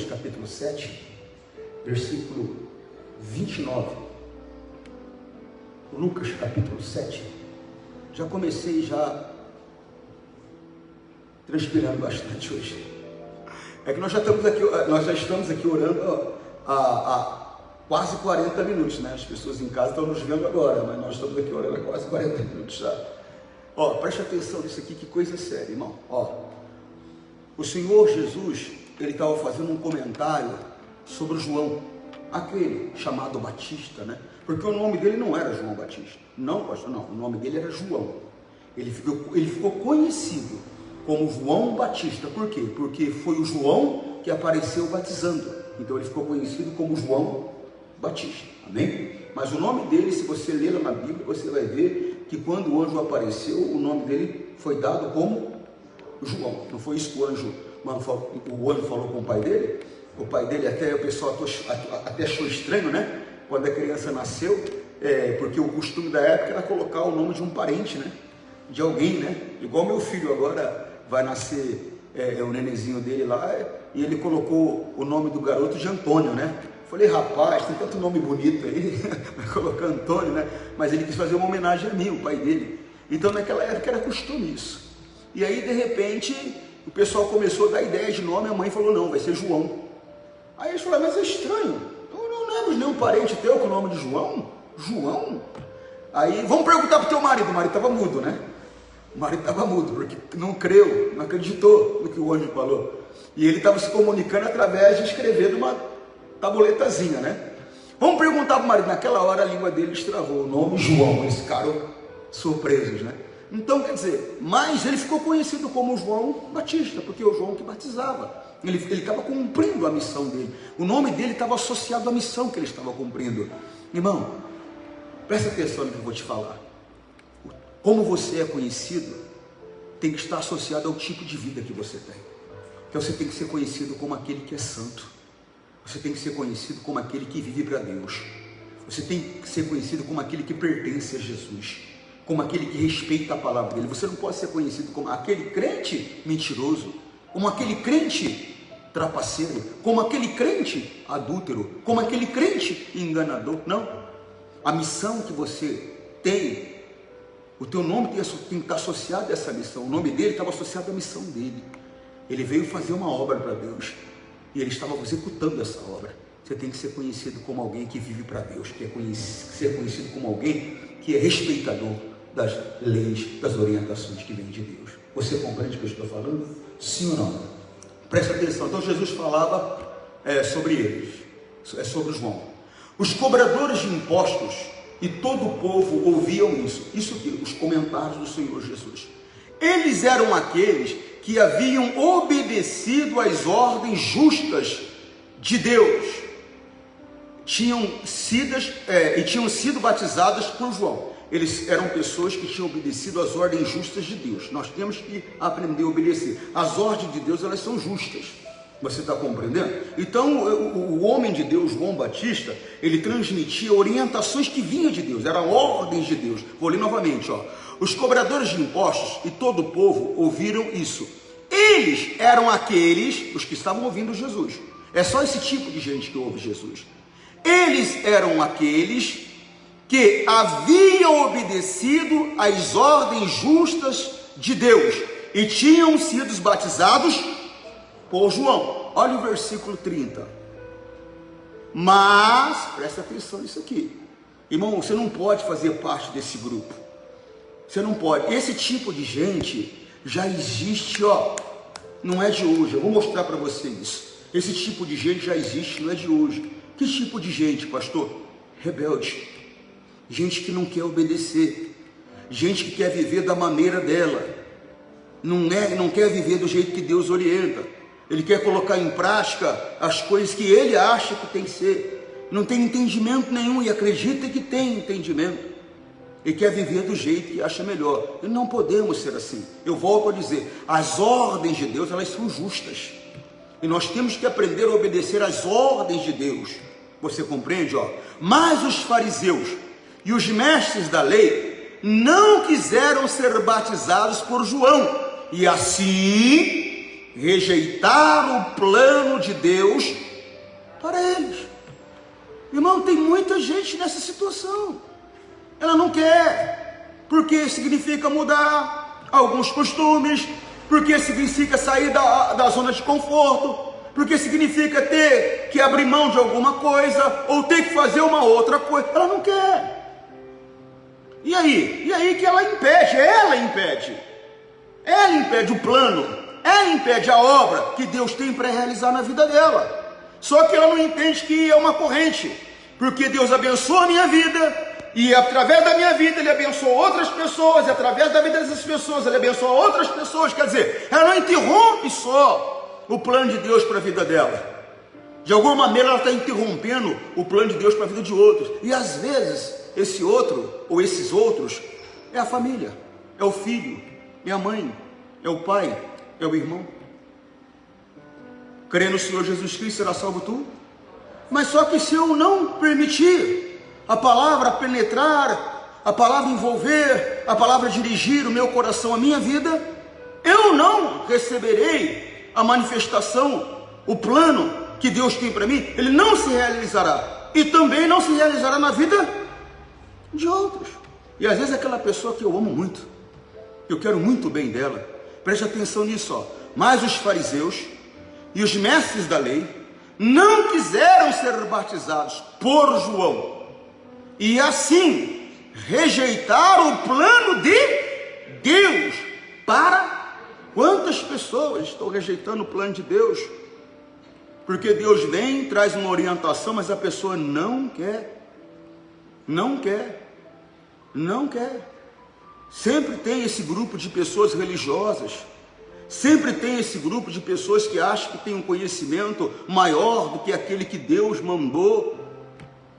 capítulo 7, versículo 29. Lucas capítulo 7. Já comecei transpirando bastante hoje. É que nós já estamos aqui orando há quase 40 minutos, né? As pessoas em casa estão nos vendo agora, mas nós estamos aqui orando há quase 40 minutos já. Preste atenção nisso aqui, que coisa séria, irmão. O Senhor Jesus, ele estava fazendo um comentário sobre João, aquele chamado Batista, né? Porque o nome dele não era João Batista. Não, pastor, não. O nome dele era João. Ele ficou conhecido como João Batista. Por quê? Porque foi o João que apareceu batizando. Então ele ficou conhecido como João Batista. Amém? Mas o nome dele, se você ler na Bíblia, você vai ver que quando o anjo apareceu, o nome dele foi dado como João. Não foi isso que o anjo falou com o pai dele? O pai dele, até o pessoal até achou estranho, né? Quando a criança nasceu, porque o costume da época era colocar o nome de um parente, né? De alguém, né? Igual meu filho agora vai nascer, o nenenzinho dele lá, e ele colocou o nome do garoto de Antônio, né? Falei, rapaz, tem tanto nome bonito aí, vai colocar Antônio, né? Mas ele quis fazer uma homenagem a mim, o pai dele. Então naquela época era costume isso. E aí de repente o pessoal começou a dar ideia de nome, a mãe falou, não, vai ser João. Aí eles falaram, mas é estranho, eu não lembro de nenhum parente teu com o nome de João? João? Aí, vamos perguntar para o teu marido. O marido estava mudo, né? O marido estava mudo, porque não creu, não acreditou no que o anjo falou. E ele estava se comunicando através de escrever numa tabuletazinha, né? Vamos perguntar para o marido. Naquela hora a língua dele estravou, o nome João. Eles ficaram surpresos, né? Então, quer dizer, mas ele ficou conhecido como João Batista, porque é o João que batizava. Ele estava cumprindo a missão dele. O nome dele estava associado à missão que ele estava cumprindo. Irmão, presta atenção no que eu vou te falar. Como você é conhecido, tem que estar associado ao tipo de vida que você tem. Então você tem que ser conhecido como aquele que é santo. Você tem que ser conhecido como aquele que vive para Deus. Você tem que ser conhecido como aquele que pertence a Jesus, como aquele que respeita a palavra dele. Você não pode ser conhecido como aquele crente mentiroso, como aquele crente trapaceiro, como aquele crente adúltero, como aquele crente enganador. Não. A missão que você tem, o teu nome tem que estar associado a essa missão. O nome dele estava associado à missão dele. Ele veio fazer uma obra para Deus e ele estava executando essa obra. Você tem que ser conhecido como alguém que vive para Deus, ser conhecido como alguém que é respeitador das leis, das orientações que vêm de Deus. Você compreende o que eu estou falando? Sim ou não? Presta atenção. Então Jesus falava sobre eles, sobre João. Os cobradores de impostos e todo o povo ouviam isso. Isso aqui, os comentários do Senhor Jesus. Eles eram aqueles que haviam obedecido às ordens justas de Deus. Tinham sido batizadas por João. Eles eram pessoas que tinham obedecido às ordens justas de Deus. Nós temos que aprender a obedecer. As ordens de Deus, elas são justas. Você está compreendendo? Então, o homem de Deus, João Batista, ele transmitia orientações que vinham de Deus, eram ordens de Deus. Vou ler novamente, Os cobradores de impostos e todo o povo ouviram isso. Eles eram aqueles, os que estavam ouvindo Jesus. É só esse tipo de gente que ouve Jesus. Eles eram aqueles que haviam obedecido às ordens justas de Deus e tinham sido batizados por João. Olha o versículo 30. Mas, presta atenção nisso aqui. Irmão, você não pode fazer parte desse grupo. Você não pode. Esse tipo de gente já existe, não é de hoje. Eu vou mostrar para você isso. Esse tipo de gente já existe, não é de hoje. Que tipo de gente, pastor? Rebelde. Gente que não quer obedecer, gente que quer viver da maneira dela, não quer viver do jeito que Deus orienta. Ele quer colocar em prática as coisas que ele acha que tem que ser, não tem entendimento nenhum e acredita que tem entendimento, e quer viver do jeito que acha melhor. E não podemos ser assim. Eu volto a dizer, as ordens de Deus, elas são justas, e nós temos que aprender a obedecer às ordens de Deus. Você compreende? Mas os fariseus e os mestres da lei não quiseram ser batizados por João, e assim rejeitar o plano de Deus para eles. Irmão, tem muita gente nessa situação. Ela não quer, porque significa mudar alguns costumes, porque significa sair da zona de conforto, porque significa ter que abrir mão de alguma coisa, ou ter que fazer uma outra coisa. Ela não quer. E aí que ela impede o plano, ela impede a obra que Deus tem para realizar na vida dela. Só que ela não entende que é uma corrente, porque Deus abençoa a minha vida, e através da minha vida Ele abençoa outras pessoas, e através da vida dessas pessoas Ele abençoa outras pessoas. Quer dizer, ela não interrompe só o plano de Deus para a vida dela. De alguma maneira ela está interrompendo o plano de Deus para a vida de outros. E às vezes esse outro, ou esses outros, é a família, é o filho, é a mãe, é o pai, é o irmão. Crê no Senhor Jesus Cristo, será salvo tu. Mas só que se eu não permitir a palavra penetrar, a palavra envolver, a palavra dirigir o meu coração, a minha vida, eu não receberei a manifestação, o plano que Deus tem para mim. Ele não se realizará, e também não se realizará na vida de outros. E às vezes aquela pessoa que eu amo muito, eu quero muito bem dela, preste atenção nisso, ó. Mas os fariseus e os mestres da lei não quiseram ser batizados por João, e assim rejeitaram o plano de Deus. Para quantas pessoas estão rejeitando o plano de Deus? Porque Deus vem, traz uma orientação, mas a pessoa não quer. Sempre tem esse grupo de pessoas religiosas, sempre tem esse grupo de pessoas que acham que tem um conhecimento maior do que aquele que Deus mandou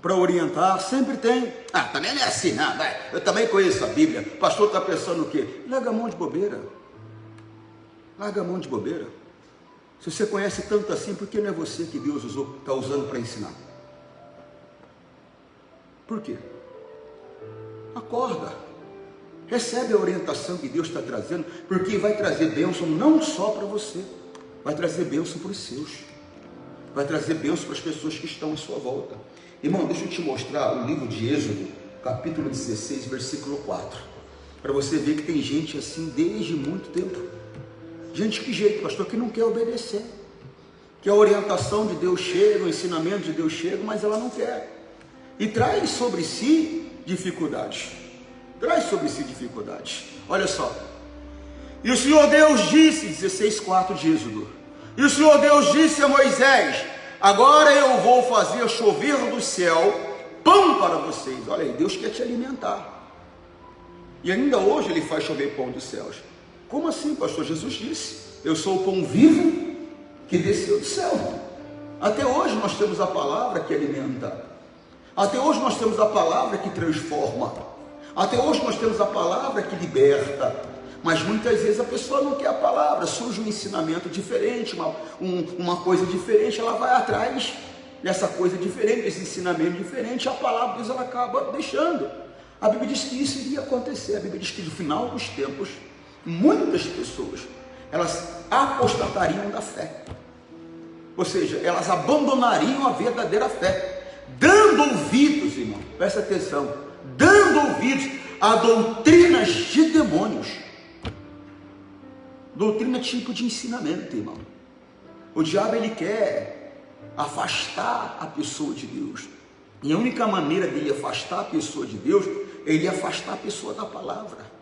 para orientar. Sempre tem. Também não é assim, não. Eu também conheço a Bíblia. O pastor está pensando o quê? Larga a mão de bobeira. Se você conhece tanto assim, por que não é você que Deus está usando para ensinar? Por quê? Acorda, recebe a orientação que Deus está trazendo, porque vai trazer bênção não só para você, vai trazer bênção para os seus, vai trazer bênção para as pessoas que estão à sua volta. Irmão, deixa eu te mostrar o livro de Êxodo, capítulo 16, versículo 4, para você ver que tem gente assim desde muito tempo. Gente, que jeito, pastor, que não quer obedecer, que a orientação de Deus chega, o ensinamento de Deus chega, mas ela não quer, e traz sobre si dificuldades. Olha só. E o Senhor Deus disse, 16:4 de Êxodo, e o Senhor Deus disse a Moisés: agora eu vou fazer chover do céu pão para vocês. Olha aí, Deus quer te alimentar, e ainda hoje Ele faz chover pão dos céus. Como assim, pastor? Jesus disse: eu sou o pão vivo que desceu do céu. Até hoje nós temos a palavra que alimenta, até hoje nós temos a palavra que transforma, até hoje nós temos a palavra que liberta. Mas muitas vezes a pessoa não quer a palavra, surge um ensinamento diferente, uma coisa diferente, ela vai atrás dessa coisa diferente, desse ensinamento diferente, a palavra de Deus ela acaba deixando. A Bíblia diz que isso iria acontecer. A Bíblia diz que no final dos tempos, muitas pessoas, elas apostatariam da fé, ou seja, elas abandonariam a verdadeira fé, dando ouvidos, irmão, presta atenção, dando ouvidos a doutrinas de demônios, doutrina tipo de ensinamento, irmão. O diabo, ele quer afastar a pessoa de Deus, e a única maneira dele afastar a pessoa de Deus, é ele afastar a pessoa da palavra.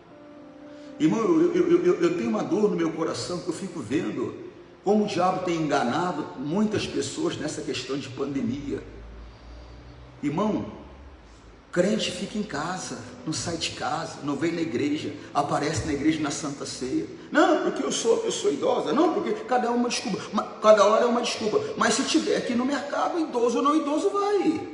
Irmão, eu tenho uma dor no meu coração, que eu fico vendo como o diabo tem enganado muitas pessoas nessa questão de pandemia. Irmão, crente fica em casa, não sai de casa, não vem na igreja, aparece na igreja na Santa Ceia. Não, porque eu sou idosa, não, porque cada hora é uma desculpa. Mas se tiver aqui no mercado, idoso ou não idoso, vai.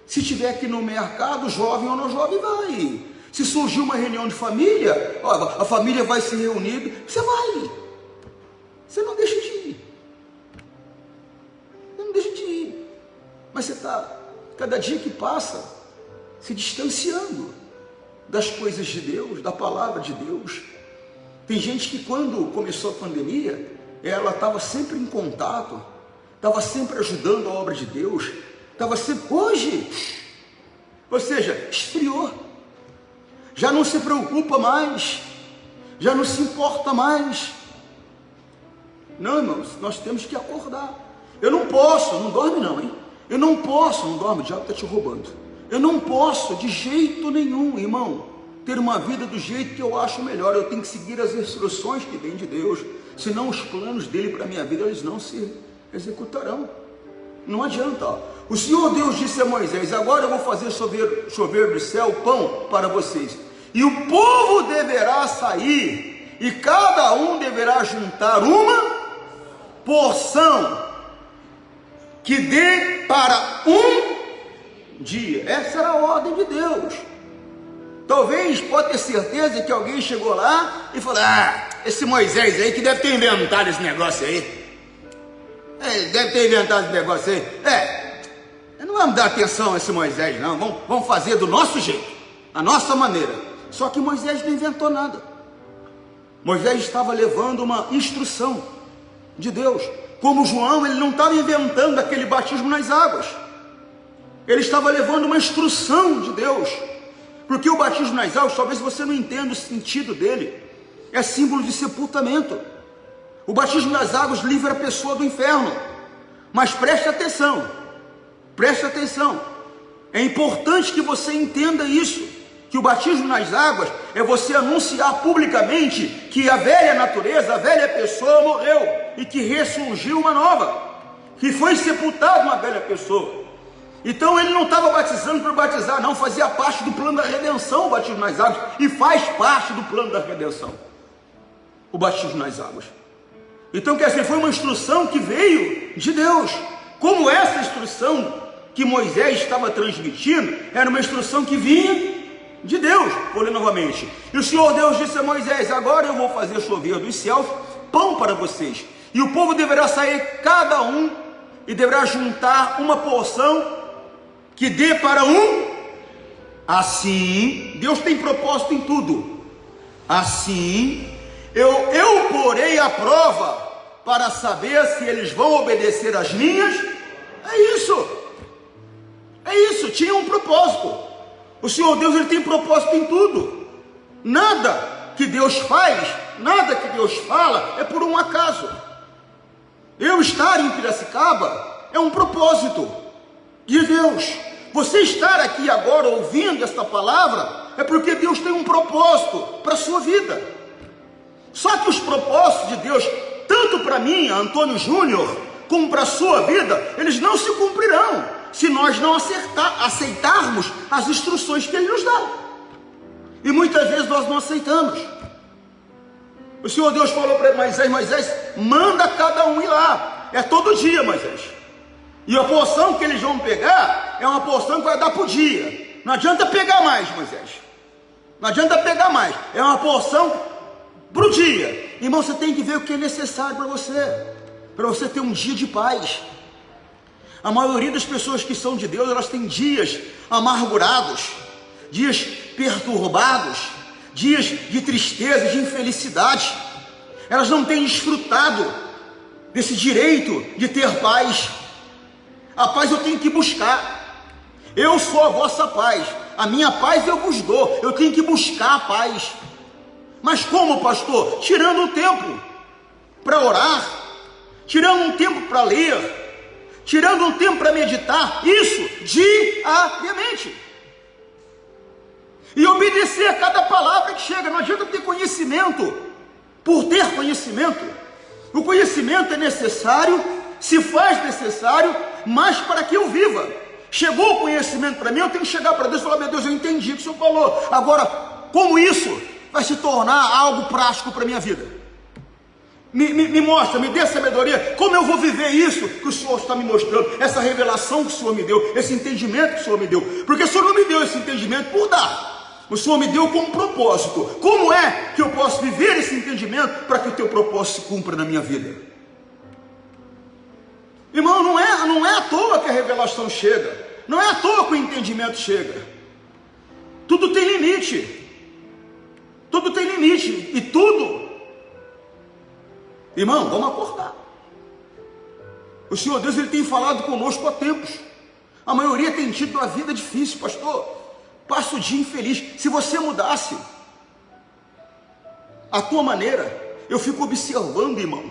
Se tiver aqui no mercado, jovem ou não jovem, vai. Se surgir uma reunião de família, a família vai se reunir, você vai. Você não deixa de ir. Mas você está, cada dia que passa, se distanciando das coisas de Deus, da palavra de Deus. Tem gente que, quando começou a pandemia, ela estava sempre em contato, estava sempre ajudando a obra de Deus, estava sempre, hoje, ou seja, esfriou, já não se preocupa mais, já não se importa mais. Não, irmãos, nós temos que acordar. Eu não posso, não dorme não, hein? Eu não posso, não dorme, o diabo está te roubando. Eu não posso, de jeito nenhum, irmão, ter uma vida do jeito que eu acho melhor. Eu tenho que seguir as instruções que vêm de Deus, senão os planos dele para a minha vida, eles não se executarão. Não adianta, ó. O Senhor Deus disse a Moisés: agora eu vou fazer chover do céu pão para vocês, e o povo deverá sair, e cada um deverá juntar uma porção que dê para um dia. Essa era a ordem de Deus. Talvez, pode ter certeza que alguém chegou lá e falou: esse Moisés aí que deve ter inventado esse negócio aí. Ele deve ter inventado esse negócio aí. Não vamos dar atenção a esse Moisés não, vamos fazer do nosso jeito, a nossa maneira. Só que Moisés não inventou nada. Moisés estava levando uma instrução de Deus. Como João, ele não estava inventando aquele batismo nas águas, ele estava levando uma instrução de Deus. Porque o batismo nas águas, talvez você não entenda o sentido dele, é símbolo de sepultamento. O batismo nas águas livra a pessoa do inferno. Mas preste atenção, é importante que você entenda isso, que o batismo nas águas é você anunciar publicamente que a velha natureza, a velha pessoa morreu, e que ressurgiu uma nova, que foi sepultada uma velha pessoa. Então ele não estava batizando por batizar, não, fazia parte do plano da redenção o batismo nas águas, e faz parte do plano da redenção o batismo nas águas. Então, quer dizer, foi uma instrução que veio de Deus. Como essa instrução que Moisés estava transmitindo era uma instrução que vinha de Deus. Vou ler novamente. E o Senhor Deus disse a Moisés: agora eu vou fazer chover dos céus pão para vocês, e o povo deverá sair cada um, e deverá juntar uma porção que dê para um. Assim, Deus tem propósito em tudo. Assim, eu porei a prova para saber se eles vão obedecer às minhas. É isso, tinha um propósito. O Senhor Deus, ele tem propósito em tudo. Nada que Deus faz, nada que Deus fala é por um acaso. Eu estar em Piracicaba é um propósito de Deus. Você estar aqui agora ouvindo esta palavra é porque Deus tem um propósito para a sua vida. Só que os propósitos de Deus, tanto para mim, Antônio Júnior, como para a sua vida, eles não se cumprirão se nós não aceitarmos as instruções que Ele nos dá. E muitas vezes nós não aceitamos. O Senhor Deus falou para Moisés: Moisés, manda cada um ir lá. É todo dia, Moisés. E a porção que eles vão pegar é uma porção que vai dar por dia. Não adianta pegar mais, Moisés. Não adianta pegar mais. É uma porção para o dia. Irmão, você tem que ver o que é necessário para você ter um dia de paz. A maioria das pessoas que são de Deus, elas têm dias amargurados, dias perturbados, dias de tristeza, de infelicidade. Elas não têm desfrutado desse direito de ter paz. A paz eu tenho que buscar. Eu sou a vossa paz, a minha paz eu vos dou. Eu tenho que buscar a paz. Mas como, pastor? Tirando um tempo para orar, tirando um tempo para ler, tirando um tempo para meditar, isso diariamente, e obedecer a cada palavra que chega. Não adianta ter conhecimento por ter conhecimento. O conhecimento é necessário, se faz necessário, mas para que eu viva. Chegou o conhecimento para mim, eu tenho que chegar para Deus e falar: meu Deus, eu entendi o que o Senhor falou. Agora, como isso vai se tornar algo prático para a minha vida? Me mostra, me dê sabedoria. Como eu vou viver isso que o Senhor está me mostrando? Essa revelação que o Senhor me deu, esse entendimento que o Senhor me deu. Porque o Senhor não me deu esse entendimento por dar. O Senhor me deu como propósito. Como é que eu posso viver esse entendimento para que o teu propósito se cumpra na minha vida? Irmão, não é à toa que a revelação chega. Não é à toa que o entendimento chega. Tudo tem limite. Tudo tem limite. E tudo Irmão, vamos acordar. O Senhor Deus, Ele tem falado conosco há tempos. A maioria tem tido uma vida difícil, pastor. Passa o dia infeliz. Se você mudasse a tua maneira, eu fico observando, irmão.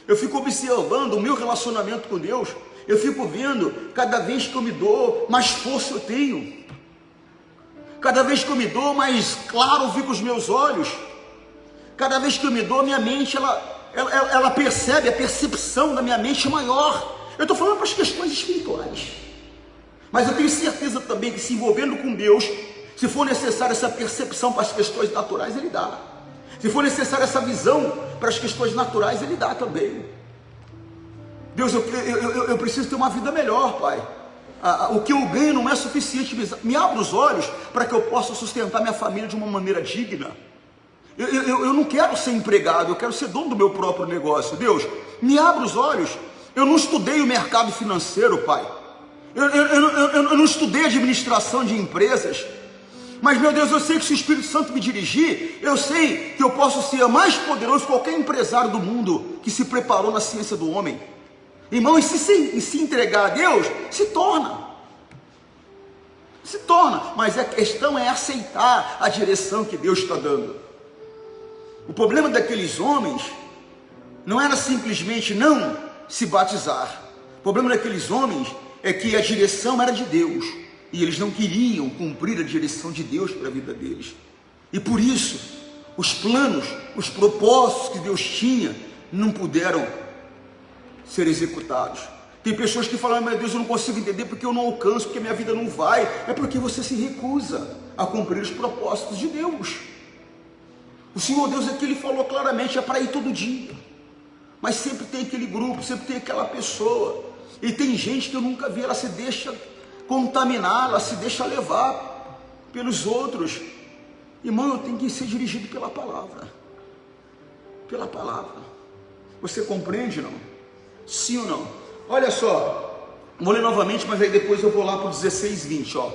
Eu fico observando o meu relacionamento com Deus. Eu fico vendo, cada vez que eu me dou, mais força eu tenho. Cada vez que eu me dou, mais claro fica os meus olhos. Cada vez que eu me dou, minha mente, ela percebe, a percepção da minha mente é maior. Eu estou falando para as questões espirituais. Mas eu tenho certeza também que, se envolvendo com Deus, se for necessário essa percepção para as questões naturais, Ele dá. Se for necessário essa visão para as questões naturais, Ele dá também. Deus, eu preciso ter uma vida melhor, Pai. O que eu ganho não é suficiente. Me abra os olhos para que eu possa sustentar minha família de uma maneira digna. Eu não quero ser empregado, eu quero ser dono do meu próprio negócio. Deus, me abra os olhos. Eu não estudei o mercado financeiro, Pai. Eu não estudei administração de empresas. Mas, meu Deus, eu sei que se o Espírito Santo me dirigir, eu sei que eu posso ser mais poderoso que qualquer empresário do mundo que se preparou na ciência do homem. Irmão, e se entregar a Deus, se torna. Mas a questão é aceitar a direção que Deus está dando. O problema daqueles homens não era simplesmente não se batizar. O problema daqueles homens é que a direção era de Deus. E eles não queriam cumprir a direção de Deus para a vida deles. E por isso, os planos, os propósitos que Deus tinha, não puderam ser executados. Tem pessoas que falam, meu Deus, eu não consigo entender porque eu não alcanço, porque minha vida não vai. É porque você se recusa a cumprir os propósitos de Deus. O Senhor Deus aqui, Ele falou claramente, é para ir todo dia. Mas sempre tem aquele grupo, sempre tem aquela pessoa. E tem gente que eu nunca vi, ela se deixa contaminar, ela se deixa levar pelos outros. Irmão, eu tenho que ser dirigido pela palavra. Pela palavra. Você compreende, não? Sim ou não? Olha só, vou ler novamente, mas aí depois eu vou lá para o 16, 20, ó.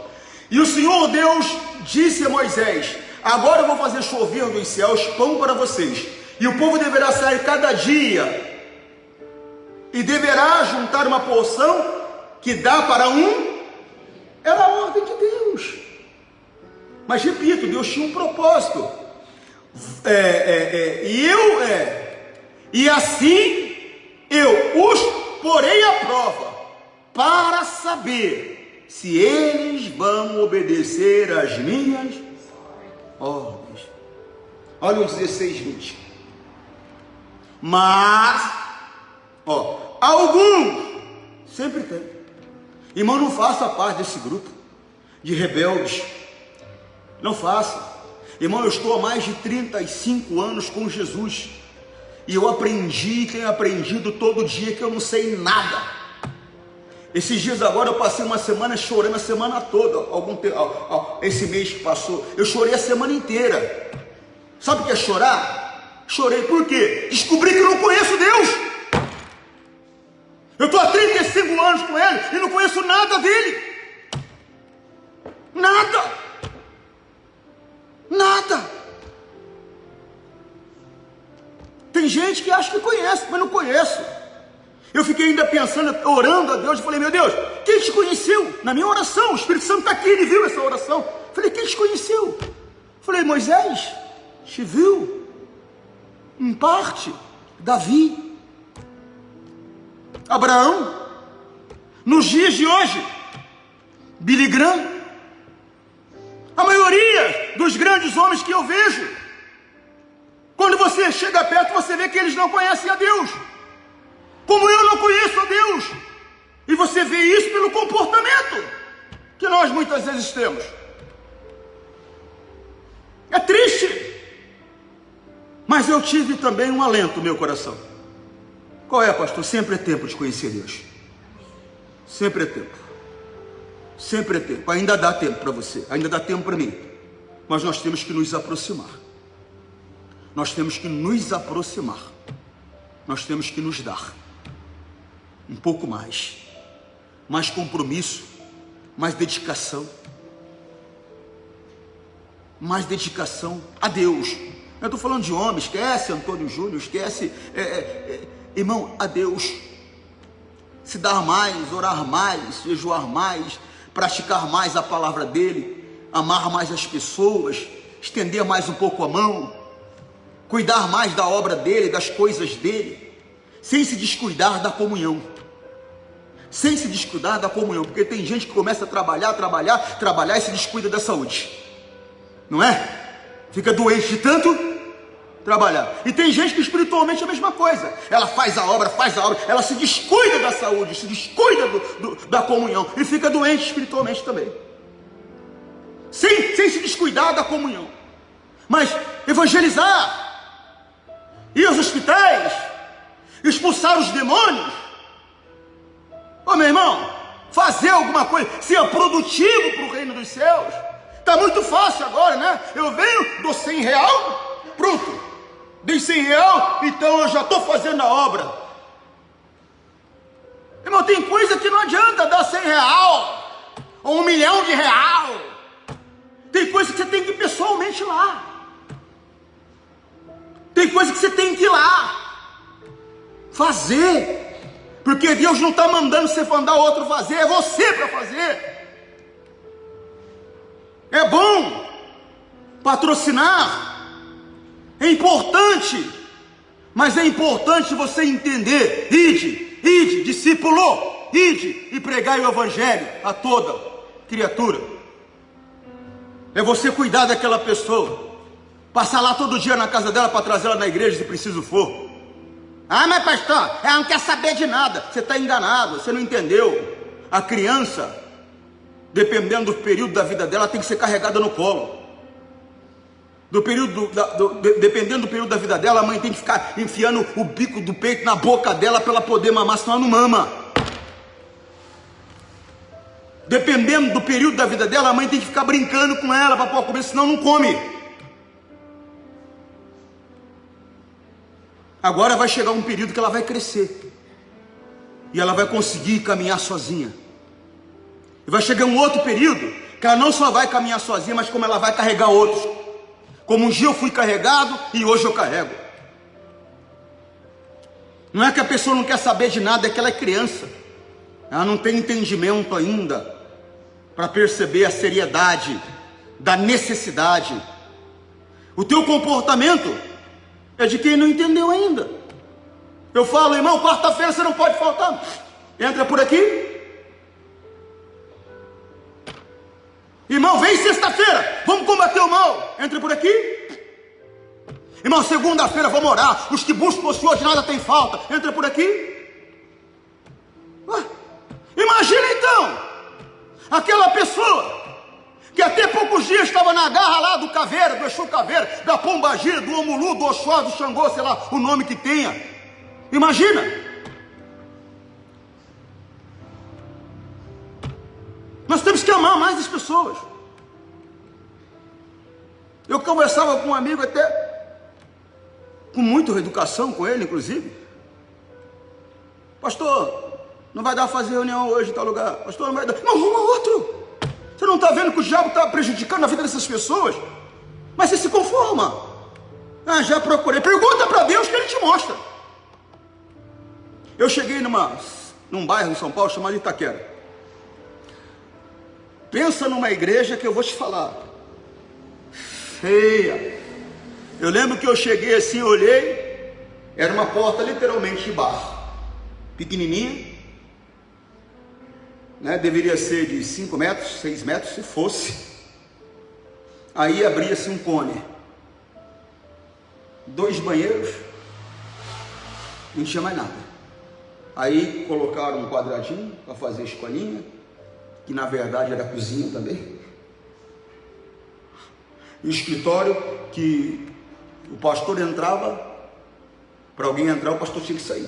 E o Senhor Deus disse a Moisés: agora eu vou fazer chover dos céus pão para vocês, e o povo deverá sair cada dia, e deverá juntar uma porção que dá para um. Era a ordem de Deus. Mas repito, Deus tinha um propósito. E assim eu os porei à prova, para saber se eles vão obedecer às minhas ordens. Olha o 16, 20. Mas, alguns, sempre tem. Irmão, não faça parte desse grupo de rebeldes. Não faça. Irmão, eu estou há mais de 35 anos com Jesus. E eu aprendi, tenho aprendido todo dia que eu não sei nada. Esses dias agora eu passei uma semana chorando a semana toda. Esse mês que passou, eu chorei a semana inteira. Sabe o que é chorar? Chorei por quê? Descobri que eu não conheço Deus. Eu estou há 35 anos com Ele e não conheço nada dEle. Nada. Tem gente que acha que conhece, mas não conheço. Eu fiquei ainda pensando, orando a Deus, e falei, meu Deus, quem te conheceu? Na minha oração, o Espírito Santo está aqui, ele viu essa oração. Falei, quem te conheceu? Falei, Moisés, te viu? Em parte, Davi, Abraão, nos dias de hoje, Billy Graham, a maioria dos grandes homens que eu vejo. Quando você chega perto, você vê que eles não conhecem a Deus, como eu não conheço a Deus. E você vê isso pelo comportamento que nós muitas vezes temos. É triste. Mas eu tive também um alento no meu coração. Qual é, pastor? Sempre é tempo de conhecer Deus. Sempre é tempo. Sempre é tempo. Ainda dá tempo para você, ainda dá tempo para mim. Mas nós temos que nos aproximar. Nós temos que nos aproximar. Nós temos que nos dar um pouco mais compromisso, mais dedicação a Deus. Eu estou falando de homem, esquece Antônio Júnior, esquece, irmão, a Deus. Se dar mais, orar mais, jejuar mais, praticar mais a palavra dele, amar mais as pessoas, estender mais um pouco a mão, cuidar mais da obra dele, das coisas dele, sem se descuidar da comunhão. Sem se descuidar da comunhão, porque tem gente que começa a trabalhar e se descuida da saúde, não é? Fica doente de tanto trabalhar. E tem gente que espiritualmente é a mesma coisa. Ela faz a obra, ela se descuida da saúde, se descuida da comunhão e fica doente espiritualmente também. Sem se descuidar da comunhão. Mas evangelizar, ir aos hospitais, expulsar os demônios, ô meu irmão, fazer alguma coisa, ser produtivo para o reino dos céus, está muito fácil agora, né? Eu venho, dou R$100, pronto. Dei R$100, então eu já estou fazendo a obra. Irmão, tem coisa que não adianta dar R$100 ou R$1 milhão. Tem coisa que você tem que ir pessoalmente lá. Tem coisa que você tem que ir lá fazer, porque Deus não está mandando você mandar outro fazer, é você para fazer. É bom patrocinar, é importante, mas é importante você entender: ide, discípulo, ide e pregai o evangelho a toda criatura. É você cuidar daquela pessoa, passar lá todo dia na casa dela para trazer ela na igreja se preciso for. Ah, mas pastor, ela não quer saber de nada. Você está enganado, você não entendeu. A criança, dependendo do período da vida dela, tem que ser carregada no colo. Dependendo do período da vida dela, a mãe tem que ficar enfiando o bico do peito na boca dela para ela poder mamar, senão ela não mama. Dependendo do período da vida dela, a mãe tem que ficar brincando com ela para poder comer, senão não come. Agora vai chegar um período que ela vai crescer e ela vai conseguir caminhar sozinha. E vai chegar um outro período que ela não só vai caminhar sozinha, mas como ela vai carregar outros. Como um dia eu fui carregado e hoje eu carrego. Não é que a pessoa não quer saber de nada, é que ela é criança. Ela não tem entendimento ainda para perceber a seriedade da necessidade. O teu comportamento é de quem não entendeu ainda. Eu falo, irmão, quarta-feira você não pode faltar. Entra por aqui. Irmão, vem sexta-feira, vamos combater o mal. Entra por aqui. Irmão, segunda-feira vamos orar. Os que buscam o Senhor de nada tem falta. Entra por aqui. Imagina então, aquela pessoa que até poucos dias estava na garra lá do Caveira, do Exu Caveira, da Pombagira, do Omulu, do Oxó, do Xangô, sei lá, o nome que tenha. Imagina. Nós temos que amar mais as pessoas. Eu conversava com um amigo até com muita educação com ele, inclusive. Pastor, não vai dar para fazer reunião hoje em tal lugar. Pastor, não vai dar. Não, arruma outro. Você não está vendo que o diabo está prejudicando a vida dessas pessoas? Mas você se conforma. Ah, já procurei. Pergunta para Deus que Ele te mostra. Eu cheguei num bairro em São Paulo chamado Itaquera. Pensa numa igreja que eu vou te falar. Feia. Eu lembro que eu cheguei assim, olhei. Era uma porta literalmente de barro. Pequenininha. Né, deveria ser de 5 metros, 6 metros, se fosse. Aí abria-se um cone. 2 banheiros. Não tinha mais nada. Aí colocaram um quadradinho para fazer a escolinha, que na verdade era cozinha também. E o escritório que o pastor entrava, para alguém entrar o pastor tinha que sair.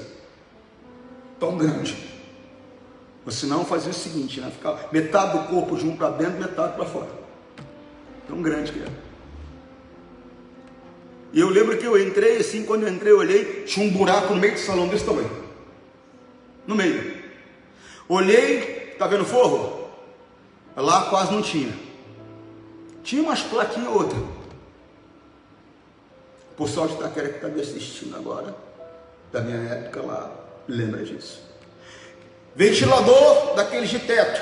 Tão grande. Ou senão fazia o seguinte, né? Ficava metade do corpo de um para dentro, metade para fora. Tão grande que era. E eu lembro que eu entrei assim, quando eu entrei eu olhei, tinha um buraco no meio do salão desse tamanho. No meio. Olhei, tá vendo o forro? Lá quase não tinha. Tinha umas plaquinhas outra. O pessoal de Itaquera que está me assistindo agora, da minha época lá, lembra disso. Ventilador daqueles de teto.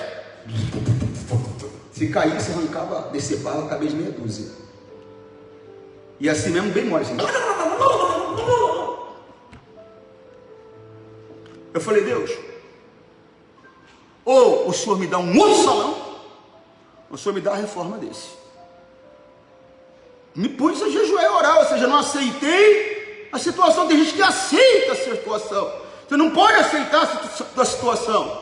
Se caísse, arrancava, decepava a cabeça de meia dúzia. E assim mesmo, bem mole, assim. Eu falei, Deus, ou o Senhor me dá um outro salão, ou o Senhor me dá uma reforma desse. Me pus a jejuar e orar, ou seja, não aceitei a situação. Tem gente que aceita a situação. Você não pode aceitar a situação.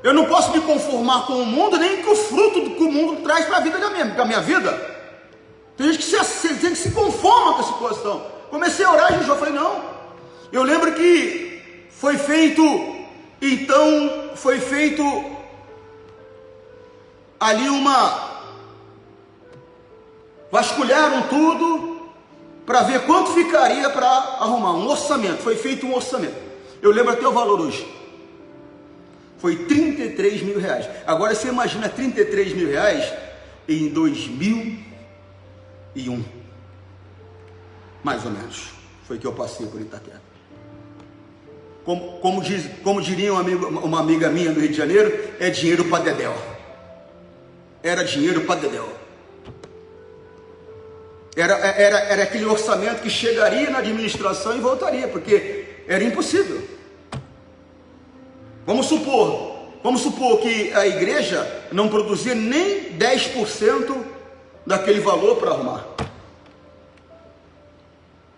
Eu não posso me conformar com o mundo, nem com o fruto que o mundo traz para a vida da minha vida. Tem gente que se conforma com a situação. Comecei a orar e jejuar, falei, não. Eu lembro que foi feito ali vasculharam tudo para ver quanto ficaria para arrumar um orçamento. Foi feito um orçamento. Eu lembro até o valor hoje. Foi 33 mil reais. Agora você imagina 33 mil reais em 2001. Mais ou menos. Foi que eu passei por Itaquera. Como diria uma amiga minha do Rio de Janeiro, é dinheiro para dedéu. Era dinheiro para dedéu. Era aquele orçamento que chegaria na administração e voltaria, porque era impossível. Vamos supor que a igreja não produzia nem 10% daquele valor para arrumar.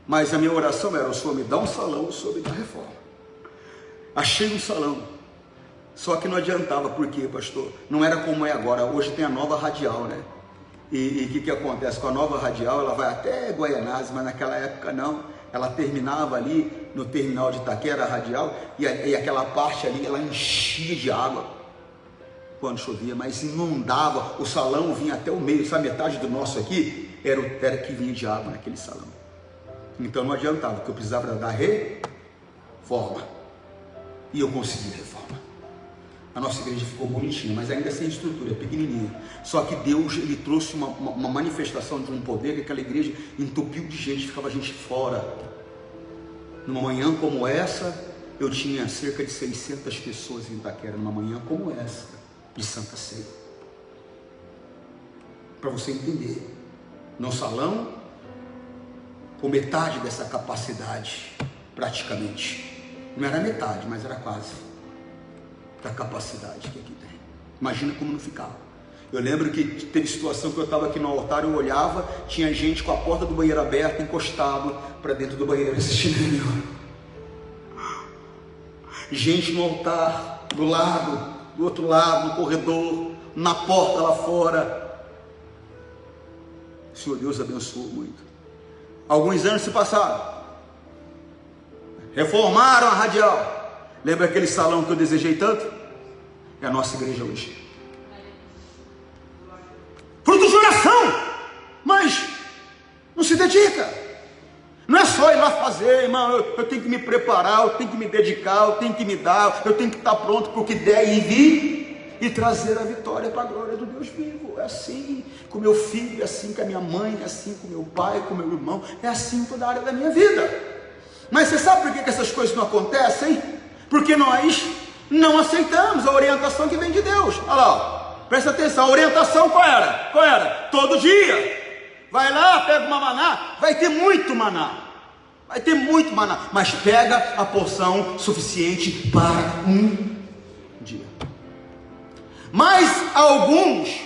Mas a minha oração era, o Senhor me dá um salão, o Senhor me dá reforma. Achei um salão, só que não adiantava. Por quê, pastor? Não era como é agora. Hoje tem a nova radial, né? E o que acontece com a nova radial? Ela vai até Guaianazes, mas naquela época não. Ela terminava ali no terminal de Itaquera, a radial, e aquela parte ali, ela enchia de água quando chovia, mas inundava. O salão vinha até o meio. Essa metade do nosso aqui era que vinha de água naquele salão. Então não adiantava, porque eu precisava da reforma. E eu consegui reforma. A nossa igreja ficou bonitinha, mas ainda sem estrutura, pequenininha. Só que Deus, ele trouxe uma manifestação de um poder, que aquela igreja entupiu de gente, ficava gente fora. Numa manhã como essa, eu tinha cerca de 600 pessoas em Itaquera, numa manhã como essa, de Santa Ceia. Para você entender, no salão, com metade dessa capacidade, praticamente. Não era metade, mas era quase da capacidade que aqui tem. Imagina como não ficava. Eu lembro que teve situação que eu estava aqui no altar, eu olhava, tinha gente com a porta do banheiro aberta, encostado para dentro do banheiro, assistindo. Gente no altar, do outro lado, no corredor, na porta lá fora. O Senhor Deus abençoou muito. Alguns anos se passaram. Reformaram a radial. Lembra aquele salão que eu desejei tanto? É a nossa igreja hoje. Fruto de oração, mas não se dedica. Não é só ir lá fazer, irmão, eu tenho que me preparar, eu tenho que me dedicar, eu tenho que me dar, eu tenho que estar pronto para o que der e vir e trazer a vitória para a glória do Deus vivo. É assim com meu filho, é assim com a minha mãe, é assim com meu pai, com meu irmão, é assim em toda a área da minha vida. Mas você sabe por que essas coisas não acontecem? Porque nós não aceitamos a orientação que vem de Deus. Olha lá, presta atenção, a orientação qual era? Todo dia. Vai lá, pega uma maná, vai ter muito maná, mas pega a porção suficiente para um dia. Mas alguns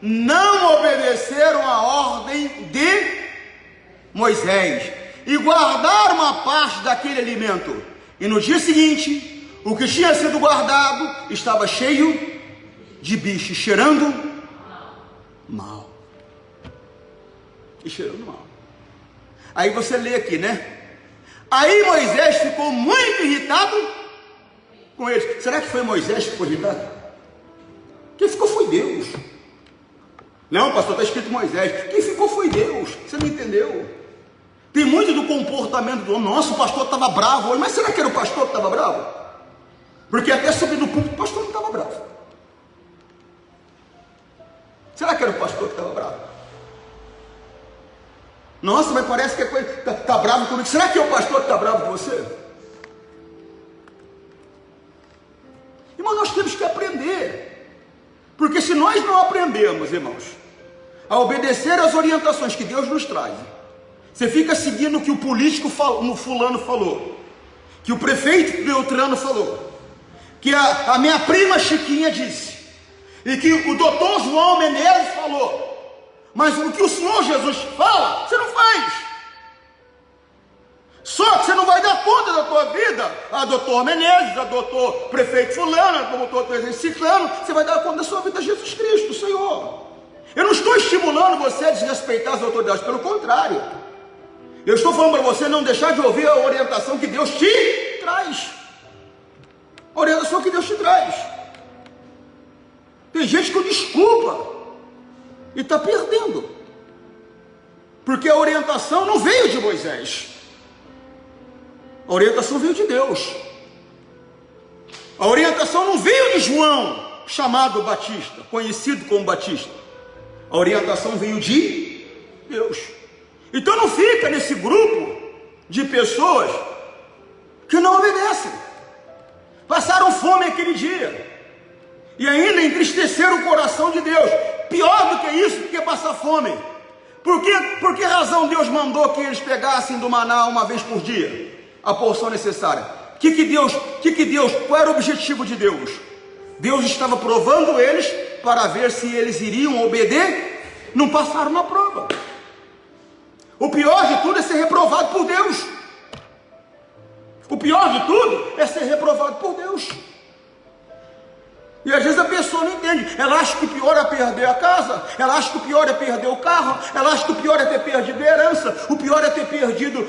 não obedeceram a ordem de Moisés e guardaram uma parte daquele alimento, e no dia seguinte, o que tinha sido guardado estava cheio de bicho, cheirando mal. E cheirando mal. Aí você lê aqui, né? Aí Moisés ficou muito irritado com eles. Será que foi Moisés que ficou irritado? Quem ficou foi Deus. Não, pastor, está escrito Moisés. Quem ficou foi Deus. Você não entendeu? Tem muito do comportamento do nosso pastor estava bravo hoje. Mas será que era o pastor que estava bravo? Porque até subir no púlpito o pastor não estava bravo. Será que era o pastor que estava bravo? Nossa, mas parece que é coisa. está bravo comigo. Será que é o pastor que está bravo com você? Irmão, nós temos que aprender. Porque se nós não aprendemos, irmãos, a obedecer às orientações que Deus nos traz, você fica seguindo o que o político fulano falou, que o prefeito Beltrano falou, que a minha prima Chiquinha disse, e que o doutor João Menezes falou, mas o que o Senhor Jesus fala, você não faz. Só que você não vai dar conta da tua vida, a doutor Menezes, a doutor prefeito fulano, a doutor presidente ciclano, você vai dar conta da sua vida a Jesus Cristo, Senhor. Eu não estou estimulando você a desrespeitar as autoridades, pelo contrário, eu estou falando para você não deixar de ouvir a orientação que Deus te traz, a orientação que Deus te traz. Tem gente que desculpa e está perdendo, porque a orientação não veio de Moisés, a orientação veio de Deus. A orientação não veio de João, chamado Batista, conhecido como Batista. A orientação veio de Deus. Então não fica nesse grupo de pessoas que não obedecem. Passaram fome aquele dia e ainda entristeceram o coração de Deus. Pior do que isso, do que passar fome. Por que razão Deus mandou que eles pegassem do maná uma vez por dia a porção necessária? Qual era o objetivo de Deus? Deus estava provando eles para ver se eles iriam obedecer. Não passaram na prova. O pior de tudo é ser reprovado por Deus. O pior de tudo é ser reprovado por Deus. E às vezes a pessoa não entende. Ela acha que o pior é perder a casa, ela acha que o pior é perder o carro, ela acha que o pior é ter perdido a herança, o pior é ter perdido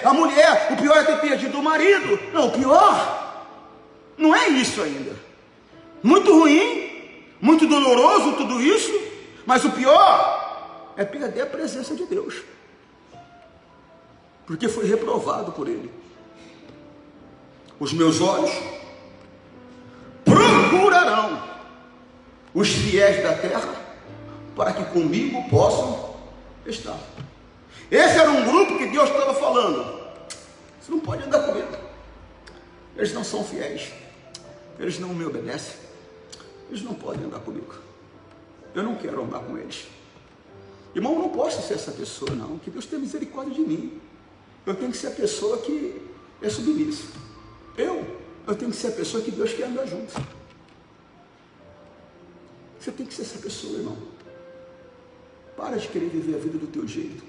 a mulher, o pior é ter perdido o marido. Não, o pior não é isso ainda. Muito ruim, muito doloroso tudo isso, mas o pior é perder a presença de Deus, porque foi reprovado por Ele. Os meus olhos procurarão os fiéis da terra para que comigo possam estar. Esse era um grupo que Deus estava falando: você não pode andar comigo, eles não são fiéis, eles não me obedecem, eles não podem andar comigo, eu não quero andar com eles. Irmão, eu não posso ser essa pessoa não, que Deus tenha misericórdia de mim. Eu tenho que ser a pessoa que é submissa. Eu tenho que ser a pessoa que Deus quer andar junto. Você tem que ser essa pessoa, irmão. Para de querer viver a vida do teu jeito.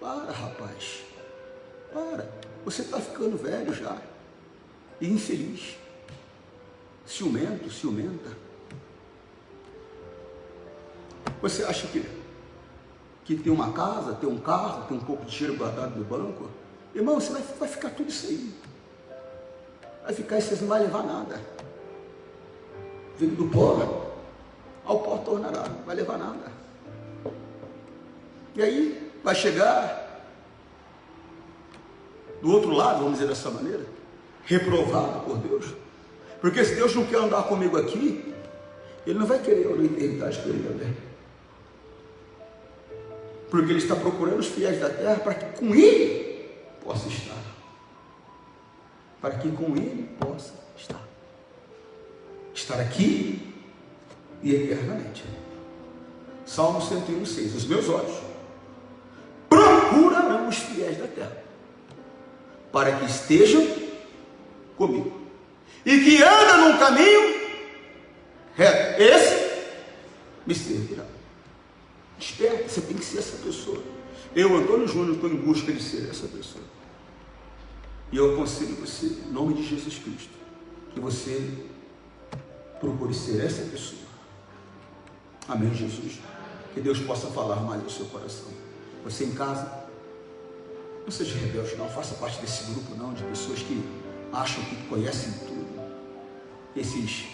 Para, rapaz. Para. Você está ficando velho já. E infeliz. Ciumento, ciumenta. Você acha que tem uma casa, tem um carro, tem um pouco de dinheiro guardado no banco? Irmão, você vai ficar tudo isso aí. Vai ficar e vocês não vai levar nada. Vindo do pó, ao pó tornará, não vai levar nada. E aí vai chegar do outro lado, vamos dizer dessa maneira, reprovado por Deus. Porque se Deus não quer andar comigo aqui, Ele não vai querer a eternidade com Ele também. Porque Ele está procurando os fiéis da terra para que com Ele possa estar. Para que com Ele possa estar. Estar aqui e eternamente. Salmo 101:6. Os meus olhos procurarão os fiéis da terra, para que estejam comigo, e que andam num caminho reto. Esse me servirá. Esperta, você tem que ser essa pessoa. Eu, Antônio Júnior, estou em busca de ser essa pessoa. E eu aconselho você, em nome de Jesus Cristo, que você procure ser essa pessoa. Amém, Jesus? Que Deus possa falar mais ao seu coração. Você em casa, não seja rebelde não, faça parte desse grupo não, de pessoas que acham que conhecem tudo. Esses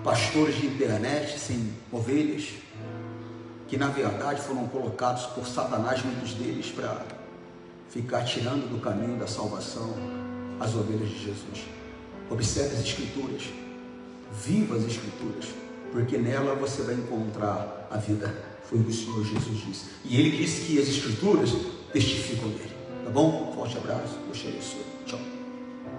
pastores de internet sem ovelhas, que na verdade foram colocados por Satanás, muitos deles, para ficar tirando do caminho da salvação as ovelhas de Jesus. Observe as Escrituras, viva as Escrituras, porque nela você vai encontrar a vida. Foi o que o Senhor Jesus disse, e Ele disse que as Escrituras testificam dele. Tá bom? Forte abraço. Deus te abençoe.